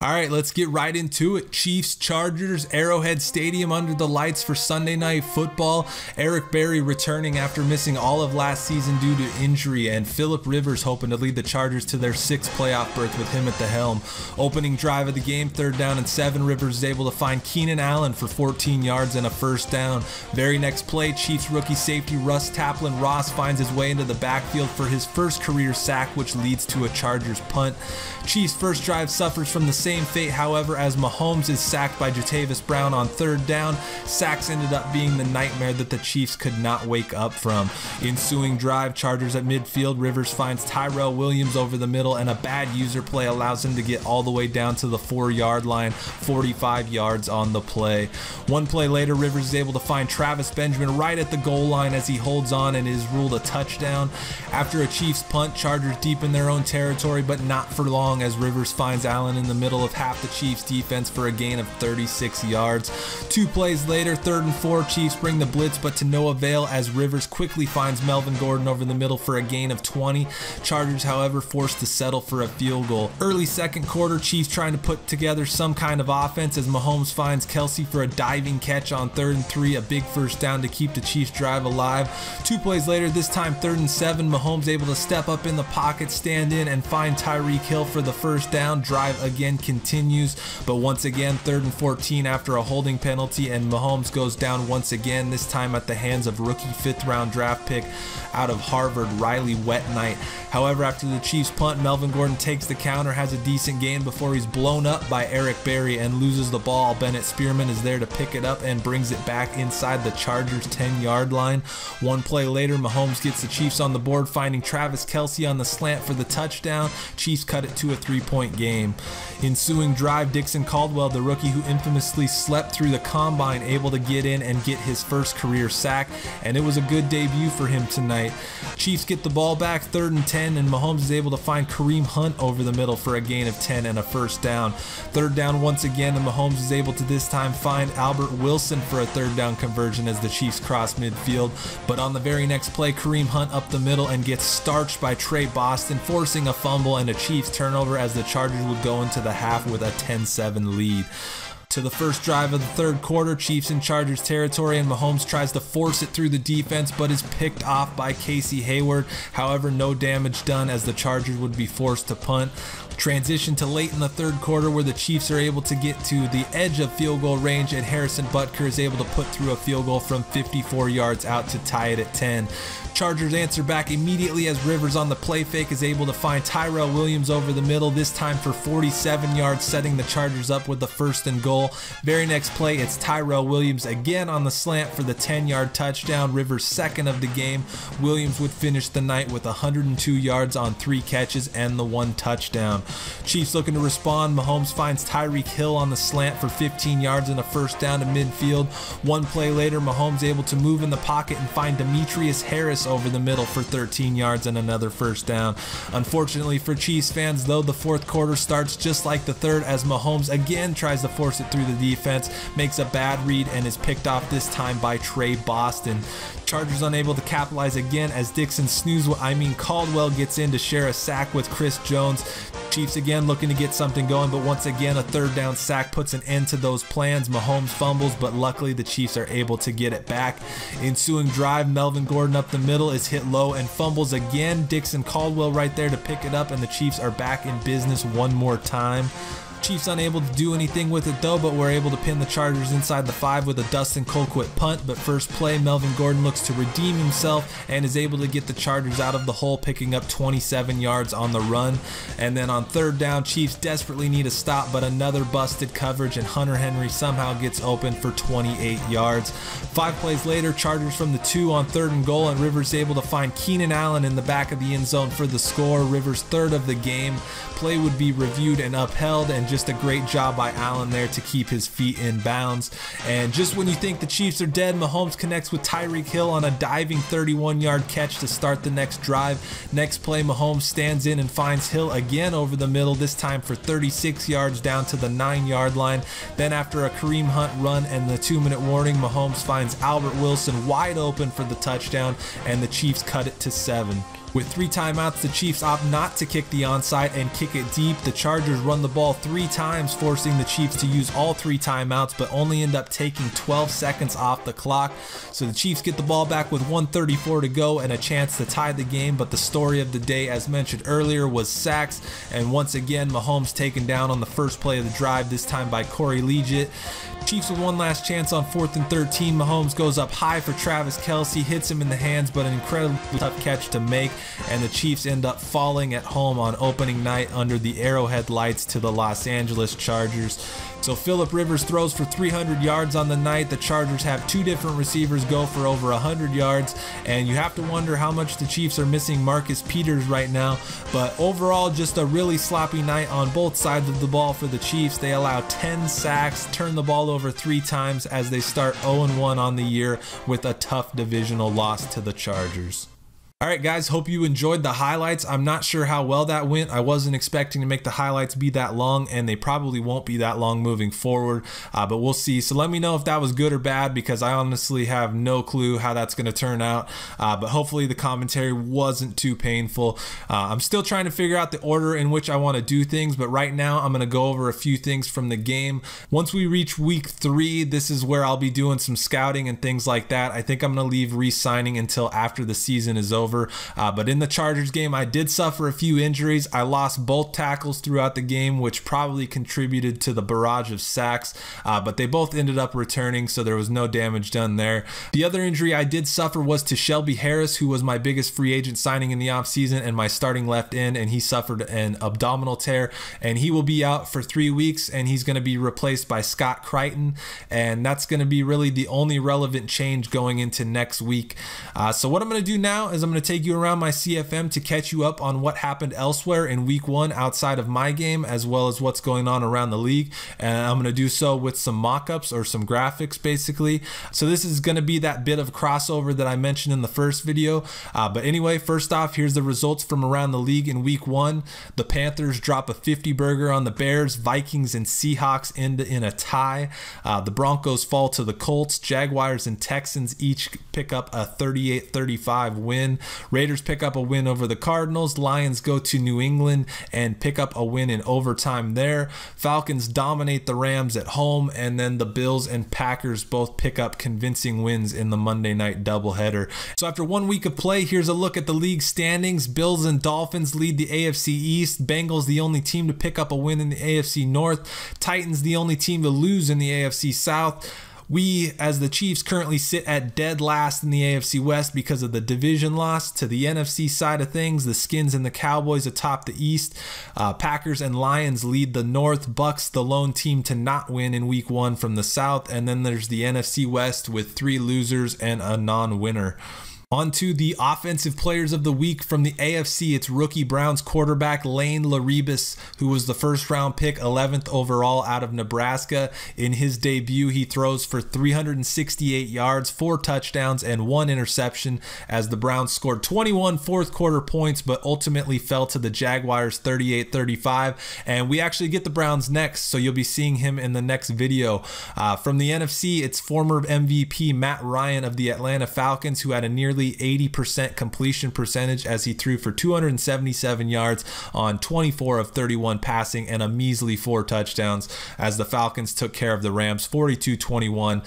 All right, let's get right into it. Chiefs, Chargers, Arrowhead Stadium under the lights for Sunday Night Football. Eric Berry returning after missing all of last season due to injury, and Phillip Rivers hoping to lead the Chargers to their 6th playoff berth with him at the helm. Opening drive of the game, 3rd down and 7. Rivers is able to find Keenan Allen for 14 yards and a 1st down. Very next play, Chiefs rookie safety Russ Taplin-Ross finds his way into the backfield for his first career sack, which leads to a Chargers punt. Chiefs' first drive suffers from the same fate, however, as Mahomes is sacked by Jatavis Brown on 3rd down. Sacks ended up being the nightmare that the Chiefs could not wake up from. Ensuing drive, Chargers at midfield, Rivers finds Tyrell Williams over the middle, and a bad user play allows him to get all the way down to the 4-yard line, 45 yards on the play. One play later, Rivers is able to find Travis Benjamin right at the goal line as he holds on and is ruled a touchdown. After a Chiefs punt, Chargers deep in their own territory, but not for long, as Rivers finds Allen in the middle of half the Chiefs defense for a gain of 36 yards. 2 plays later, 3rd and 4, Chiefs bring the blitz, but to no avail as Rivers quickly finds Melvin Gordon over the middle for a gain of 20. Chargers, however, forced to settle for a field goal. Early second quarter, Chiefs trying to put together some kind of offense as Mahomes finds Kelsey for a diving catch on 3rd and 3, a big 1st down to keep the Chiefs drive alive. 2 plays later, this time 3rd and 7, Mahomes able to step up in the pocket, stand in, and find Tyreek Hill for the 1st down. Drive again continues, but once again 3rd and 14 after a holding penalty, and Mahomes goes down once again, this time at the hands of rookie 5th round draft pick out of Harvard, Riley Wetnight. However, after the Chiefs punt, Melvin Gordon takes the counter, has a decent gain before he's blown up by Eric Berry and loses the ball. Bennett Spearman is there to pick it up and brings it back inside the Chargers 10-yard line. One play later, Mahomes gets the Chiefs on the board, finding Travis Kelce on the slant for the touchdown. Chiefs cut it to a 3-point game. Ensuing drive, Dixon Caldwell, the rookie who infamously slept through the combine, able to get in and get his first career sack, and it was a good debut for him tonight. Chiefs get the ball back, 3rd and 10, and Mahomes is able to find Kareem Hunt over the middle for a gain of 10 and a 1st down. 3rd down once again, and Mahomes is able to this time find Albert Wilson for a 3rd down conversion as the Chiefs cross midfield, but on the very next play, Kareem Hunt up the middle and gets starched by Trey Boston, forcing a fumble and a Chiefs turnover as the Chargers would go into the half with a 10-7 lead. To the first drive of the 3rd quarter, Chiefs in Chargers territory, and Mahomes tries to force it through the defense but is picked off by Casey Hayward. However, no damage done as the Chargers would be forced to punt. Transition to late in the 3rd quarter where the Chiefs are able to get to the edge of field goal range, and Harrison Butker is able to put through a field goal from 54 yards out to tie it at 10. Chargers answer back immediately as Rivers on the play fake is able to find Tyrell Williams over the middle, this time for 47 yards, setting the Chargers up with the 1st and goal. Very next play, it's Tyrell Williams again on the slant for the 10-yard touchdown, Rivers' 2nd of the game. Williams would finish the night with 102 yards on 3 catches and the 1 touchdown. Chiefs looking to respond, Mahomes finds Tyreek Hill on the slant for 15 yards and a 1st down to midfield. One play later, Mahomes able to move in the pocket and find Demetrius Harris over the middle for 13 yards and another 1st down. Unfortunately for Chiefs fans, though, the 4th quarter starts just like the 3rd as Mahomes again tries to force it through the defense, makes a bad read, and is picked off this time by Trey Boston. Chargers unable to capitalize again as Caldwell gets in to share a sack with Chris Jones. Chiefs again looking to get something going, but once again a 3rd down sack puts an end to those plans. Mahomes fumbles, but luckily the Chiefs are able to get it back. Ensuing drive, Melvin Gordon up the middle is hit low and fumbles again. Dixon Caldwell right there to pick it up, and the Chiefs are back in business one more time. Chiefs unable to do anything with it though, but we're able to pin the Chargers inside the 5 with a Dustin Colquitt punt. But first play, Melvin Gordon looks to redeem himself and is able to get the Chargers out of the hole, picking up 27 yards on the run. And then on 3rd down, Chiefs desperately need a stop, but another busted coverage, and Hunter Henry somehow gets open for 28 yards. 5 plays later, Chargers from the 2 on 3rd and goal, and Rivers able to find Keenan Allen in the back of the end zone for the score. Rivers' 3rd of the game. Play would be reviewed and upheld, and just a great job by Allen there to keep his feet in bounds. And just when you think the Chiefs are dead, Mahomes connects with Tyreek Hill on a diving 31-yard catch to start the next drive. Next play, Mahomes stands in and finds Hill again over the middle, this time for 36 yards down to the 9-yard line. Then after a Kareem Hunt run and the 2-minute warning, Mahomes finds Albert Wilson wide open for the touchdown, and the Chiefs cut it to 7. With 3 timeouts, the Chiefs opt not to kick the onside and kick it deep. The Chargers run the ball 3 times, forcing the Chiefs to use all 3 timeouts, but only end up taking 12 seconds off the clock. So the Chiefs get the ball back with 1:34 to go and a chance to tie the game, but the story of the day, as mentioned earlier, was sacks, and once again, Mahomes taken down on the first play of the drive, this time by Corey Liuget. Chiefs with one last chance on 4th and 13. Mahomes goes up high for Travis Kelce, hits him in the hands, but an incredibly tough catch to make, and the Chiefs end up falling at home on opening night under the Arrowhead lights to the Los Angeles Chargers. So Philip Rivers throws for 300 yards on the night. The Chargers have 2 different receivers go for over 100 yards, and you have to wonder how much the Chiefs are missing Marcus Peters right now. But overall, just a really sloppy night on both sides of the ball for the Chiefs. They allow 10 sacks, turn the ball over 3 times as they start 0-1 on the year with a tough divisional loss to the Chargers. Alright guys, hope you enjoyed the highlights. I'm not sure how well that went. I wasn't expecting to make the highlights be that long, and they probably won't be that long moving forward, but we'll see. So let me know if that was good or bad, because I honestly have no clue how that's going to turn out, but hopefully the commentary wasn't too painful. I'm still trying to figure out the order in which I want to do things, but right now I'm going to go over a few things from the game. Once we reach week 3, this is where I'll be doing some scouting and things like that. I think I'm going to leave re-signing until after the season is over. But in the Chargers game, I did suffer a few injuries. I lost both tackles throughout the game, which probably contributed to the barrage of sacks, but they both ended up returning, so there was no damage done there. The other injury I did suffer was to Shelby Harris, who was my biggest free agent signing in the offseason and my starting left end, and he suffered an abdominal tear, and he will be out for 3 weeks, and he's going to be replaced by Scott Crichton, and that's going to be really the only relevant change going into next week. So what I'm going to do now is I'm going to take you around my CFM to catch you up on what happened elsewhere in week 1 outside of my game, as well as what's going on around the league, and I'm going to do so with some mock-ups or some graphics basically. So this is going to be that bit of crossover that I mentioned in the first video, but anyway, first off, here's the results from around the league in week 1. The Panthers drop a 50 burger on the Bears. Vikings and Seahawks end in a tie. The Broncos fall to the Colts. Jaguars and Texans each pick up a 38-35 win. Raiders pick up a win over the Cardinals. Lions go to New England and pick up a win in overtime there. Falcons dominate the Rams at home, and then the Bills and Packers both pick up convincing wins in the Monday night doubleheader. So after 1 week of play, here's a look at the league standings. Bills and Dolphins lead the AFC East. Bengals the only team to pick up a win in the AFC North. Titans the only team to lose in the AFC South. We, as the Chiefs, currently sit at dead last in the AFC West because of the division loss. To the NFC side of things, the Skins and the Cowboys atop the East. Packers and Lions lead the North. Bucks, the lone team to not win in week 1 from the South. And then there's the NFC West with 3 losers and a non-winner. On to the offensive players of the week from the AFC. It's rookie Browns quarterback Lane Laribas, who was the first-round pick, 11th overall out of Nebraska. In his debut, he throws for 368 yards, 4 touchdowns, and 1 interception as the Browns scored 21 fourth-quarter points, but ultimately fell to the Jaguars 38-35. And we actually get the Browns next, so you'll be seeing him in the next video. From the NFC, it's former MVP Matt Ryan of the Atlanta Falcons, who had a nearly 80% completion percentage as he threw for 277 yards on 24 of 31 passing and a measly 4 touchdowns as the Falcons took care of the Rams 42-21.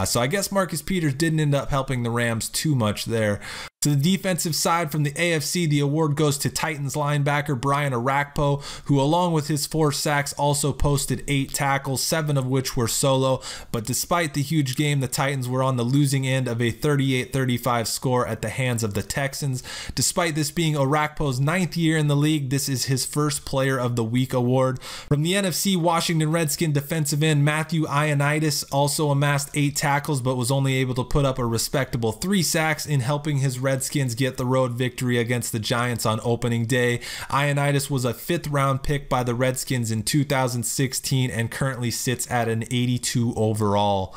So I guess Marcus Peters didn't end up helping the Rams too much there. To the defensive side from the AFC, the award goes to Titans linebacker Brian Orakpo, who along with his 4 sacks also posted 8 tackles, 7 of which were solo. But despite the huge game, the Titans were on the losing end of a 38-35 score at the hands of the Texans. Despite this being Orakpo's 9th year in the league, this is his first Player of the Week award. From the NFC, Washington Redskin defensive end Matthew Ioannidis also amassed 8 tackles, but was only able to put up a respectable 3 sacks in helping his Redskins get the road victory against the Giants on opening day. Ioannidis was a 5th-round pick by the Redskins in 2016 and currently sits at an 82 overall.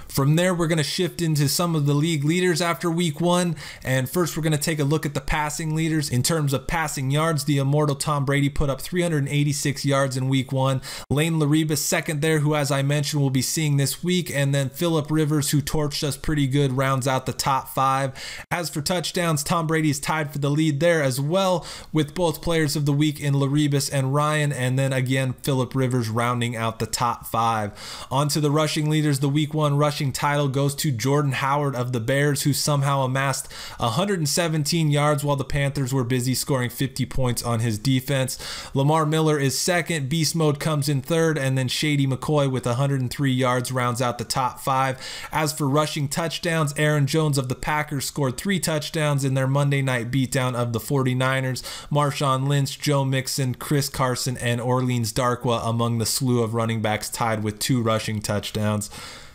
From there, we're going to shift into some of the league leaders after week 1. And first, we're going to take a look at the passing leaders. In terms of passing yards, the immortal Tom Brady put up 386 yards in week 1. Lane Laribas second there, who, as I mentioned, we'll be seeing this week. And then Phillip Rivers, who torched us pretty good, rounds out the top 5. As for touchdowns, Tom Brady is tied for the lead there as well, with both players of the week in Laribas and Ryan. And then again, Phillip Rivers rounding out the top 5. On to the rushing leaders. The week 1 rushing title goes to Jordan Howard of the Bears, who somehow amassed 117 yards while the Panthers were busy scoring 50 points on his defense. Lamar Miller is second, Beast Mode comes in third, and then Shady McCoy with 103 yards rounds out the top 5. As for rushing touchdowns, Aaron Jones of the Packers scored 3 touchdowns in their Monday night beatdown of the 49ers. Marshawn Lynch, Joe Mixon, Chris Carson, and Orleans Darkwa among the slew of running backs tied with 2 rushing touchdowns.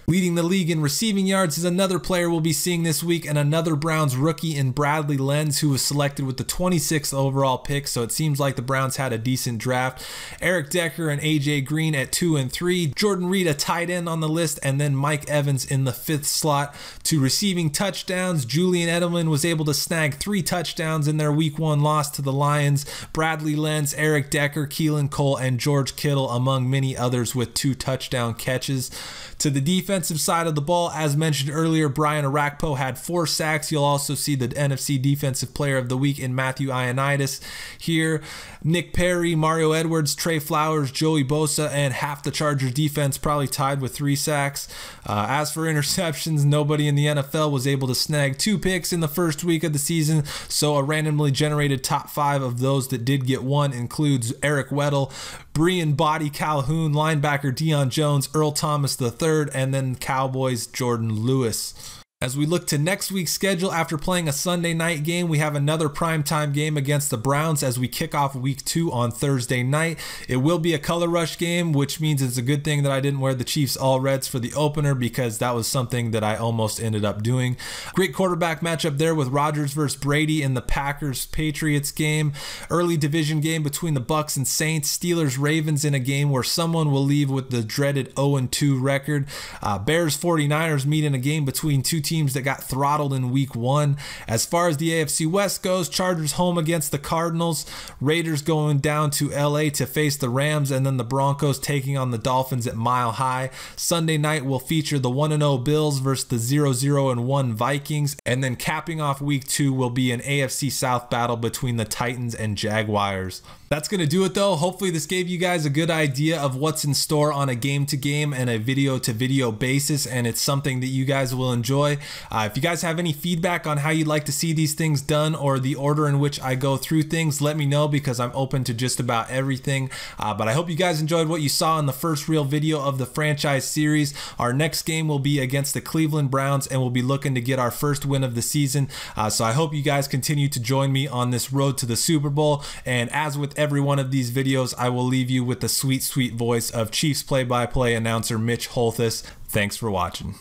Leading the league in receiving yards is another player we'll be seeing this week, and another Browns rookie in Bradley Lenz, who was selected with the 26th overall pick, so it seems like the Browns had a decent draft. Eric Decker and AJ Green at 2 and 3. Jordan Reed, a tight end, on the list, and then Mike Evans in the 5th slot. To receiving touchdowns, Julian Edelman was able to snag 3 touchdowns in their week 1 loss to the Lions. Bradley Lenz, Eric Decker, Keelan Cole, and George Kittle among many others with 2 touchdown catches. To the defensive side of the ball, as mentioned earlier, Brian Arakpo had 4 sacks. You'll also see the NFC Defensive Player of the Week in Matthew Ioannidis here. Nick Perry, Mario Edwards, Trey Flowers, Joey Bosa, and half the Chargers defense probably tied with 3 sacks. As for interceptions, nobody in the NFL was able to snag 2 picks in the first week of the season, so a randomly generated top 5 of those that did get 1 includes Eric Weddle, Brian Body Calhoun, linebacker Deion Jones, Earl Thomas III, and then Cowboys Jordan Lewis. As we look to next week's schedule, after playing a Sunday night game, we have another primetime game against the Browns as we kick off week 2 on Thursday night. It will be a color rush game, which means it's a good thing that I didn't wear the Chiefs all reds for the opener, because that was something that I almost ended up doing. Great quarterback matchup there with Rodgers versus Brady in the Packers-Patriots game. Early division game between the Bucks and Saints. Steelers-Ravens in a game where someone will leave with the dreaded 0-2 record. Bears-49ers meet in a game between 2 teams that got throttled in week 1. As far as the AFC West goes, Chargers home against the Cardinals, Raiders going down to LA to face the Rams, and then the Broncos taking on the Dolphins at Mile High. Sunday night will feature the 1-0 Bills versus the 0-1 Vikings, and then capping off week 2 will be an AFC South battle between the Titans and Jaguars. That's going to do it though. Hopefully this gave you guys a good idea of what's in store on a game-to-game and a video-to-video basis, and it's something that you guys will enjoy. If you guys have any feedback on how you'd like to see these things done or the order in which I go through things, let me know, because I'm open to just about everything. But I hope you guys enjoyed what you saw in the first real video of the franchise series. Our next game will be against the Cleveland Browns, and we'll be looking to get our first win of the season. So I hope you guys continue to join me on this road to the Super Bowl. And as with every one of these videos, I will leave you with the sweet, sweet voice of Chiefs play-by-play announcer Mitch Holthus. Thanks for watching.